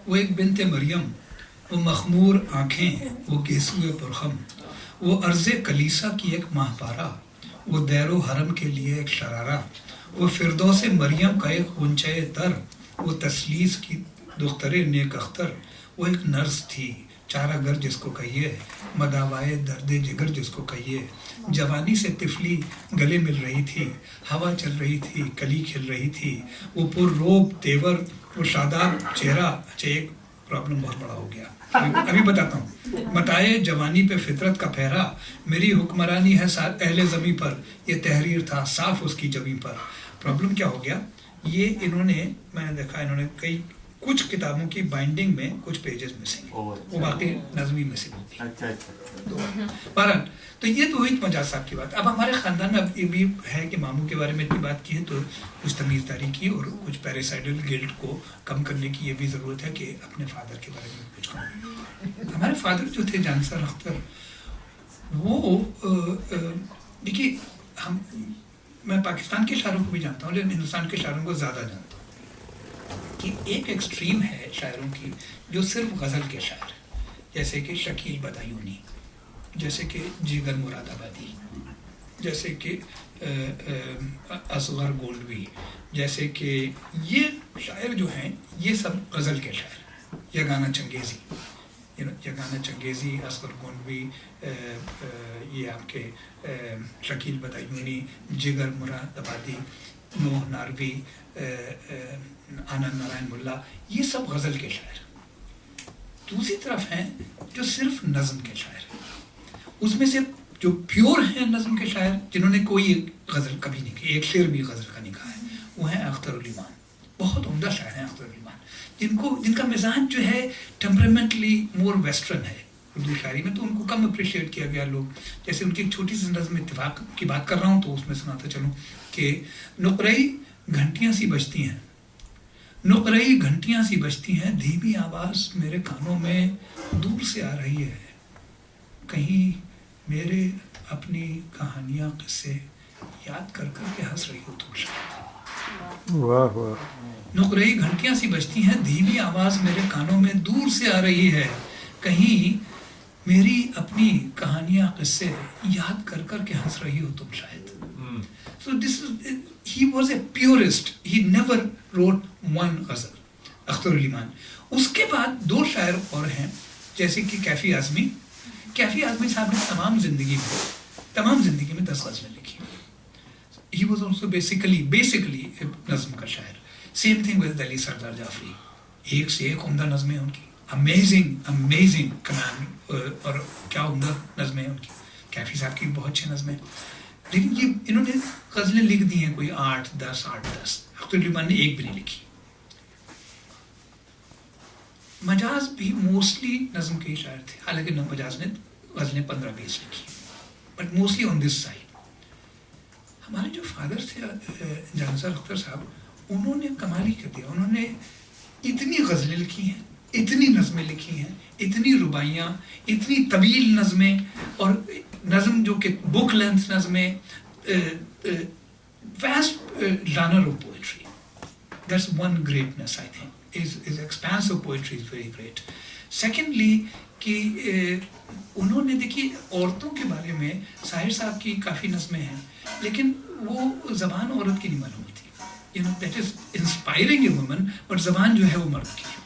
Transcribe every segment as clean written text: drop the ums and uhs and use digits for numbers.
وہ ایک بنت مریم، وہ مخمور آنکھیں، وہ گیسوئے پرخم، وہ عرض کلیسا کی ایک ماہ پارا، وہ دیر و حرم کے لیے ایک شرارہ، وہ فردوس مریم کا ایک غنچۂ تر، وہ تسلیس کی دختر نیک اختر، وہ ایک نرس تھی چارہ گر جس کو کہیے، مداوائے درد جگر جس کو کہیے، جوانی سے طفلی گلے مل رہی تھی، ہوا چل رہی تھی، کلی کھل رہی تھی، وہ پر روب تیور، وہ شاداب چہرہ۔ اچھا ایک پرابلم بہت بڑا ہو گیا، ابھی بتاتا ہوں۔ متائے جوانی پہ فطرت کا پہرا، میری حکمرانی ہے اہل زمیں پر، یہ تحریر تھا صاف اس کی جبیں پر۔ پرابلم کیا ہو گیا، یہ انہوں نے، میں نے دیکھا انہوں نے کچھ کتابوں کی بائنڈنگ میں کچھ پیجز مسنگ، وہ باقی نظمی مسنگ ہوتی۔ بہرحال تو یہ تو ہوئی مجاز صاحب کی بات۔ اب ہمارے خاندان میں اب یہ بھی ہے کہ ماموں کے بارے میں اتنی بات کی ہے تو کچھ تمیزداری کی اور کچھ پیراسائڈل گلٹ کو کم کرنے کی یہ بھی ضرورت ہے کہ اپنے فادر کے بارے میں کچھ کہوں۔ ہمارے فادر جو تھے جانسر اختر، وہ دیکھیے میں پاکستان کے شاعروں کو بھی جانتا ہوں لیکن ہندوستان کے شاعروں کو زیادہ جانتا ہوں کہ ایک ایکسٹریم ہے شاعروں کی جو صرف غزل کے شاعر ہیں، جیسے کہ شکیل بدایونی، جیسے کہ جگر مراد آبادی، جیسے کہ اصغر گولڈوی، جیسے کہ یہ شاعر جو ہیں یہ سب غزل کے شاعر ہیں۔ یگانہ چنگیزی، اصغر گولڈوی، یہ آپ کے شکیل بدایونی، جگر مراد آبادی، نوح ناروی، آنند نارائن ملا، یہ سب غزل کے شاعر ہیں۔ دوسری طرف ہیں جو صرف نظم کے شاعر ہیں، اس میں سے جو پیور ہیں نظم کے شاعر جنہوں نے کوئی غزل کبھی نہیں کی، ایک شعر بھی غزل کا نہیں کہا ہے، وہ ہیں اختر علی مان۔ بہت عمدہ شاعر ہیں اختر علی مان، جن کا مزاج جو ہے ٹیمپرامنٹلی مور ویسٹرن ہے اردو شاعری میں، تو ان کو کم اپریشیٹ کیا گیا لوگ۔ جیسے ان کی ایک چھوٹی سی نظم اتفاق کی بات کر رہا ہوں تو اس میں سناتا چلوں کہ نقرئی گھنٹیاں سی بجتی ہیں، نقرئی گھنٹیاں سی بجتی ہیں، دھیمی آواز میرے کانوں میں دور سے آ رہی ہے، کہیں میرے اپنی کہانیاں قصے یاد کر کر کے ہنس رہی ہو تم شاید۔ واہ واہ۔ نقرئی گھنٹیاں سی بجتی ہیں، دھیمی آواز میرے کانوں میں دور سے آ رہی ہے، کہیں میری اپنی کہانیاں قصے یاد کر کر کے ہنس رہی ہو تم شاید۔ So this is, he was a purist, he never wrote one غزل، اختر علی مان۔ اس کے بعد دو شاعر اور ہیں جیسے کہ کیفی اعظمی۔ کیفی اعظمی صاحب نے تمام زندگی میں 10 غزلیں لکھی۔ He was also basically نظم کا شاعر۔ Same thing with Ali Sardar Jafri, ایک سے ایک عمدہ نظمیں ہیں ان کی، amazing کمان، اور کیا عمدہ نظمیں ہیں ان کی۔ کیفی صاحب کی بہت اچھی نظمیں، لیکن یہ انہوں نے غزلیں لکھ دی ہیں کوئی 8-10۔ اختر علی مان نے ایک بھی نہیں لکھی۔ مجاز بھی موسٹلی نظم کے ہی شاعر تھے، حالانکہ مجاز نے غزلیں 15-20 لکھی، but mostly on this side. ہمارے جو فادر تھے جانسر اختر صاحب، انہوں نے کمال ہی کر دیا، انہوں نے اتنی غزلیں لکھی ہیں، اتنی نظمیں لکھی ہیں، اتنی رباعیاں، اتنی طویل نظمیں، اور نظم جو کہ بک لینتھ نظمیں، vast genre of poetry. That's one greatness, I think. His expanse of poetry is very great. Secondly, کہ انہوں نے دیکھیے عورتوں کے بارے میں ساحر صاحب کی کافی نظمیں ہیں، لیکن وہ زبان عورت کی نہیں معلوم تھی، that is inspiring a woman، but زبان جو ہے وہ مرد کی ہے۔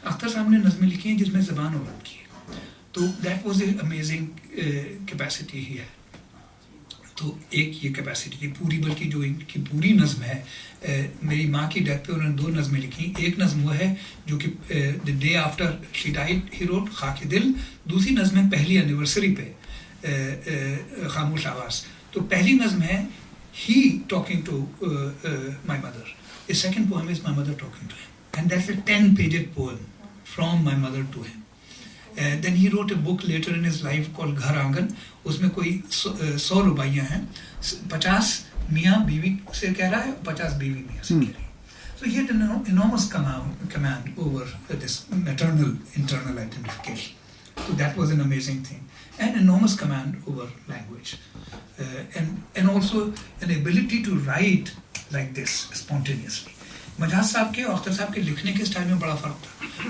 اختر صاحب نے نظمیں لکھی ہیں جس میں زبان عورت کی ہے، تو that was a amazing capacity ہی ہے۔ تو ایک یہ کیپیسٹی تھی پوری، بلکہ جو ان کی پوری نظم ہے، میری ماں کی ڈیتھ پہ انہوں نے 2 نظمیں لکھی۔ ایک نظم وہ ہے جو کہ the day after she died he wrote خاک دل، دوسری نظم ہے پہلی اینیورسری پہ خاموش آواز۔ تو پہلی نظم ہے ہی talking to my mother, the second poem is my mother talking to him, and that's a 10-paged poem from my mother to him. Then he wrote a book later in his life called گھر آنگن، اس میں کوئی 100 رباعیاں ہیں، 50 میاں بیوی سے کہہ رہا ہے، 50 بیوی میاں سے کہہ رہی ہے۔ So he had an enormous command over this maternal internal identification. So that was an amazing thing. And enormous command over language. And also an ability to write like this spontaneously. مجاز صاحب کے اور اختر صاحب کے لکھنے کے style میں بڑا فرق تھا۔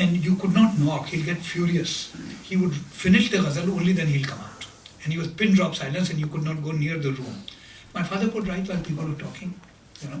and you could not knock, he'll get furious. He would finish the ghazal, only then he'll come out. And he was pin drop silence and you could not go near the room. My father could write while people were talking, you know,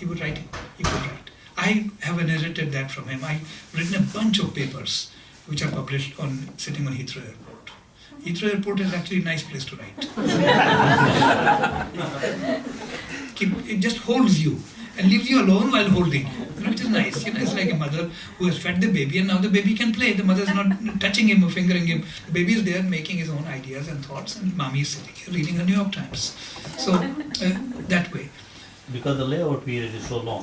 He would write it, he could write. I have inherited that from him. I've written a bunch of papers which are published on sitting on Heathrow Airport. Heathrow Airport is actually a nice place to write. It just holds you and leaves you alone while holding you, which is nice. You know, it's like a mother who has fed the baby and now the baby can play. The mother is not touching him or fingering him. The baby is there making his own ideas and thoughts, and mommy is sitting here reading the New York Times. So that way. Because the layout period is so long.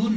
2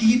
3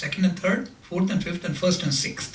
2nd and 3rd, 4th and 5th and 1st and 6th,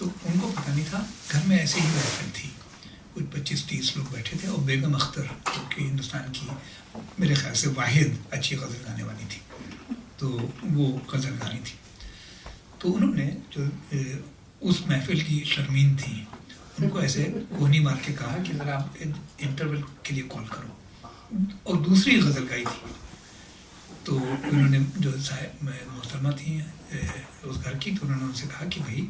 تو ان کو پتہ نہیں تھا. گھر میں ایسے ہی محفل تھی, کچھ 25-30 لوگ بیٹھے تھے, اور بیگم اختر جو کہ ہندوستان کی میرے خیال سے واحد اچھی غزل گانے والی تھی, تو وہ غزل گانی تھی. تو انہوں نے جو اس محفل کی شرمین تھیں, ان کو ایسے کونی مار کے کہا کہ ذرا آپ انٹرول کے لیے کال کرو, اور دوسری غزل گائی تھی. تو انہوں نے جو محترمہ تھیں اس گھر کی, تو انہوں نے ان سے کہا کہ بھائی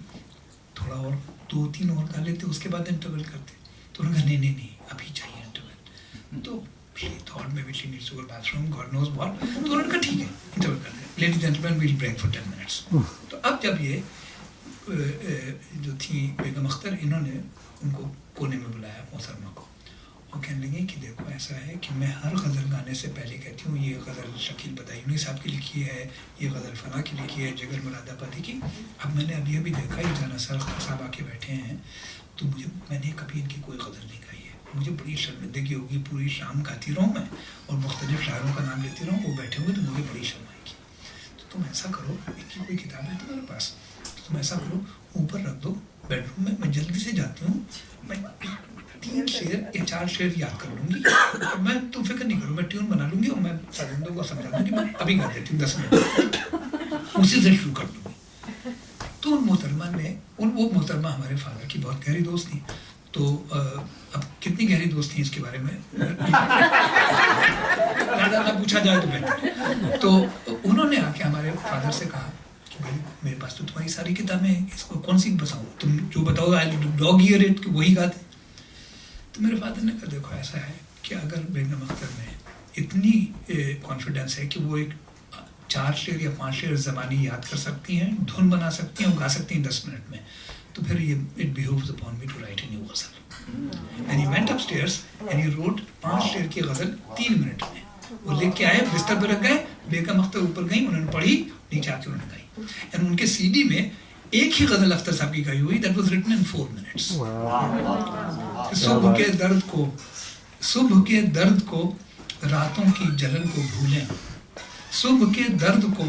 تھوڑا اور 2-3 اور گا لیتے, اس کے بعد انٹرول کرتے. تو انہوں نے کہا نہیں, ابھی چاہیے انٹرول. تو she thought maybe she needs to go to the bathroom, God knows what. تو انہوں نے کہا ٹھیک ہے انٹرول کر دیں, ladies and gentlemen we'll break for 10 minutes. تو اب جب یہ جو تھی بیگم اختر, انہوں نے ان کو کونے میں بلایا محترمہ کو, اور کہنے لگے کہ دیکھو ایسا ہے کہ میں ہر غزل گانے سے پہلے کہتی ہوں یہ غزل شکیل بدایونی صاحب کی لکھی ہے, یہ غزل فلاں کی لکھی ہے, جگر مراد آبادی کی. اب میں نے ابھی دیکھا یہ جانا سر صاحب آ کے بیٹھے ہیں, تو میں نے کبھی ان کی کوئی غزل نہیں گائی ہے, مجھے بڑی شرمندگی ہوگی, پوری شام گاتی رہوں میں اور مختلف شاعروں کا نام لیتی رہوں, وہ بیٹھے ہوئے تو مجھے بڑی شرم آئے گی. تو تم ایسا کرو, ان کی کوئی کتاب ہے تمہارے پاس, تم ایسا کرو اوپر رکھ دو بیڈ روم میں جلدی سے جاتی ہوں, میں 3 شعر یا 4 شعر یاد کر لوں گی, میں تم فکر نہیں کرو, میں ٹیون بنا لوں گی اور میں سازندوں کو سمجھا دوں گی, میں ابھی گا دیتی ہوں 10 منٹ, اسی سے شروع کر دوں گی. تو ان محترمہ نے, وہ محترمہ ہمارے فادر کی بہت گہری دوست تھیں. تو اب کتنی گہری دوست تھیں اس کے بارے میں نہ پوچھا جائے تو بہتر. تو انہوں نے آ کے ہمارے فادر سے کہا کہ بھائی میرے پاس تو تمہاری ساری کتابیں ہیں, اس کو کون سی بتاؤں, تم جو بتاؤ ڈاگ ایئر اٹ وہی گاتے. تو میرے فادر نے کہا دیکھو ایسا ہے کہ اگر بیگم اختر میں اتنی کانفیڈنس ہے کہ وہ ایک 4 شعر یا 5 شعر زبانی یاد کر سکتی ہیں, دھن بنا سکتی ہیں اور گا سکتی ہیں 10 منٹ میں, تو پھر یہ it behoves upon me to write a new ghazal. And he went upstairs and he wrote 5 شعر کی غزل 3 منٹ میں. وہ لے کے آئے, بستر پہ رکھ گئے, بیگم اختر اوپر گئیں, انہوں نے پڑھی, نیچے آ کے انہوں نے گائی. And ان کے CD میں ایک ہی غزل اختر صاحب کی گائی ہوئی, that was written in 4 minutes. صبح کے درد کو راتوں کی جلن کو بھولیں, صبح کے درد کو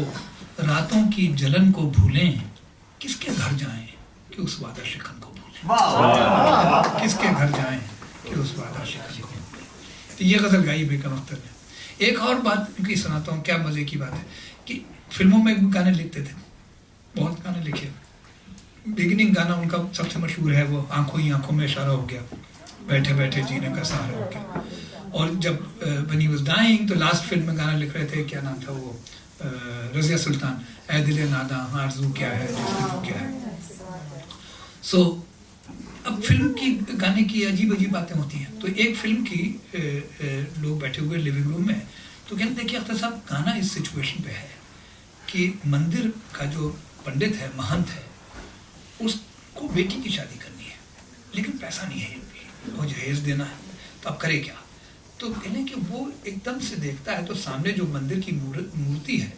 راتوں کی جلن کو بھولیں, کس کے گھر جائیں کہ اس وعدہ شکن کو بھولیں, کس کے گھر جائیں کہ اس وعدہ شکن کو بھولیں. تو یہ غزل گائی بیگم اختر نے. ایک اور بات ان کی سناتا ہوں, کیا مزے کی بات ہے کہ فلموں میں گانے لکھتے تھے, بہت گانے لکھے. بگننگ گانا ان کا سب سے مشہور ہے, وہ آنکھوں ہی آنکھوں میں اشارہ ہو گیا, بیٹھے بیٹھے جینے کا سہارا ہو گیا. اور جب when he was dying تو لاسٹ فلم میں گانا لکھ رہے تھے, کیا نام تھا وہ, رضیہ سلطان, اے دل ناداں آرزو کیا ہے جستجو کیا ہے. سو اب فلم کی گانے کی عجیب عجیب باتیں ہوتی ہیں. تو ایک فلم کی لوگ بیٹھے ہوئے لیونگ روم میں, تو کہتے ہیں کہ اختر صاحب گانا اس سچویشن پہ ہے کہ مندر کا جو پنڈت ہے, مہنت ہے, اس کو بیٹی کی شادی کرنی ہے, لیکن پیسہ نہیں ہے, وہ جہیز دینا ہے, تو اب کرے کیا. تو کہنے کہ وہ ایک دم سے دیکھتا ہے تو سامنے جو مندر کی مورتی ہے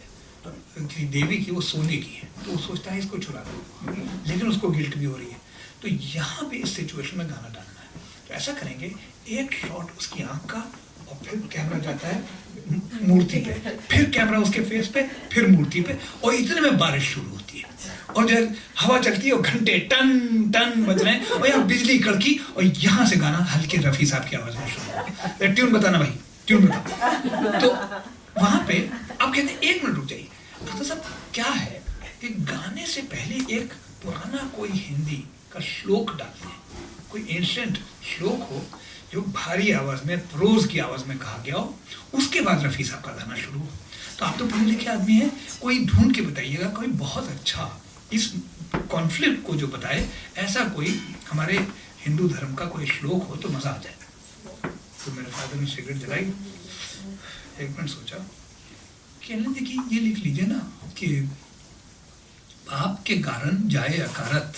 دیوی کی, وہ سونے کی ہے, تو وہ سوچتا ہے اس کو چرا دو, لیکن اس کو گلٹ بھی ہو رہی ہے. تو یہاں پہ اس سچویشن میں گانا ڈالنا ہے. تو ایسا کریں گے, ایک شاٹ اس کی آنکھ کا, اور پھر کیمرہ جاتا ہے مورتی پہ, پھر کیمرہ اس کے فیس پہ, پھر مورتی پہ, اور اتنے میں بارش شروع ہوتی ہے, اور جو ہوا چلتی ہے, اور گھنٹے ٹن ٹن بج رہے ہیں, اور یہاں بجلی کڑکی, اور یہاں سے گانا ہلکے رفیع صاحب کی آواز میں شروع ہوا. ٹیون بتانا بھائی, ٹیون بتا. تو وہاں پہ اب کہتے ہیں 1 منٹ رک جائیے. ڈاکٹر صاحب کیا ہے کہ گانے سے پہلے ایک پرانا کوئی ہندی کا شلوک ڈالتے ہیں, کوئی اینشنٹ شلوک ہو جو بھاری آواز میں, پروز کی آواز میں کہا گیا ہو, اس کے بعد رفیع صاحب کا گانا شروع ہو. تو آپ تو پڑھے لکھے آدمی ہیں, کوئی ڈھونڈ کے بتائیے گا کوئی بہت اچھا اس کانفلکٹ کو جو بتائے, ایسا کوئی ہمارے ہندو دھرم کا کوئی شلوک ہو تو مزہ آ جائے. تو میرے فادر نے سگریٹ جلائی, 1 منٹ سوچا, کہنے دیکھیے یہ لکھ لیجیے نا کہ پاپ کے کارن جائے اکارت,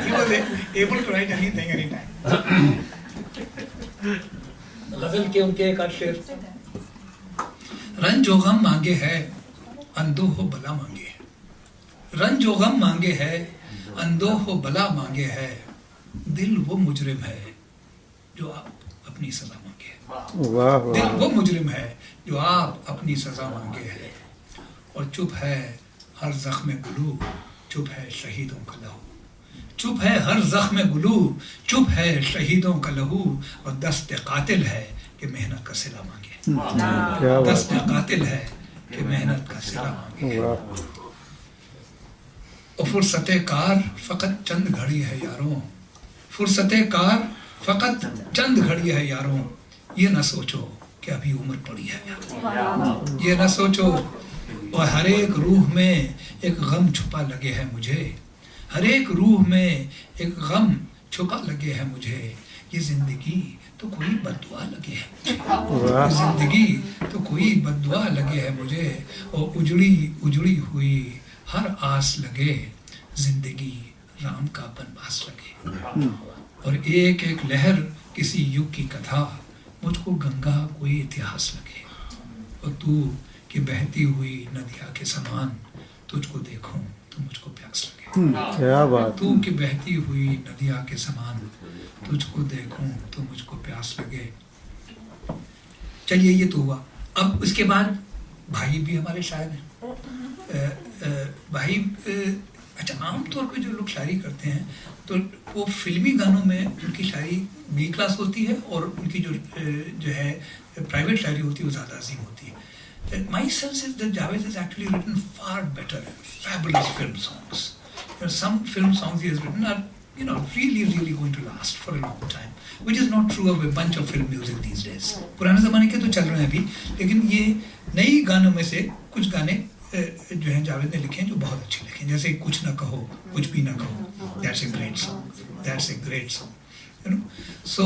He was able to write anything anytime. غزل کے ان کے ایک آدھ شعر. رنج و غم مانگے ہے اندو ہو بلا مانگے ہے. رنج و غم مانگے ہے اندو ہو بلا مانگے ہے. دل وہ مجرم ہے جو آپ اپنی سزا مانگے ہے. واہ دل واہ وہ مجرم ہے جو آپ اپنی سزا مانگے ہے. اور چپ ہے ہر زخم گلو چپ ہے شہیدوں کا لہو. چپ ہے ہر زخم گلو چپ ہے شہیدوں کا لہو. اور دست قاتل ہے کہ محنت کا صلہ مانگے. کیا بات دست قاتل ہے کہ محنت کا صلہ مانگے. واہ اور فرصت کار فقط چند گھڑی ہے یاروں. فرصت کار فقط چند گھڑی ہے یاروں. یہ نہ سوچو کہ ابھی عمر پڑی ہے یاروں. یہ نہ سوچو. اور ہر ایک روح میں ایک غم چھپا لگے ہے مجھے. ہر ایک روح میں ایک غم چھپا لگے ہے مجھے. یہ زندگی تو کوئی بد دعا لگے ہے مجھے. یہ زندگی تو کوئی بد دعا لگے ہے مجھے. اور اجڑی ہوئی ہر آس لگے زندگی رام کا بنواس لگے. اور ایک ایک لہر کسی یگ کی کتھا مجھ کو گنگا کوئی اتہاس لگے. اور تو کہ بہتی ہوئی ندیا کے سامان تجھ کو دیکھوں تو مجھ کو پیاس لگے. کیا بات تو کہ بہتی ہوئی ندیا کے سامان تجھ کو دیکھوں تو مجھ کو پیاس لگے. چلیے یہ تو ہوا. اب اس کے بعد بھائی بھی ہمارے شاعر ہیں. بھائی اچھا عام طور پہ جو لوگ شاعری کرتے ہیں تو وہ فلمی گانوں میں ان کی شاعری بی کلاس ہوتی ہے اور ان کی جو ہے پرائیویٹ شاعری ہوتی ہے وہ زیادہ عظیم ہوتی ہے. My sense is that Javed has actually written far better and fabulous film songs. Some film songs he has written are, really going to last for a long time, which is not true of a bunch of film music these days. پرانے زمانے کے تو چل رہے ہیں ابھی, لیکن یہ نئی گانوں میں سے کچھ گانے جو ہیں جاوید نے لکھے ہیں جو بہت اچھے لکھے ہیں. جیسے کچھ نہ کہو کچھ بھی نہ کہو. That's a great song. That's a great song. So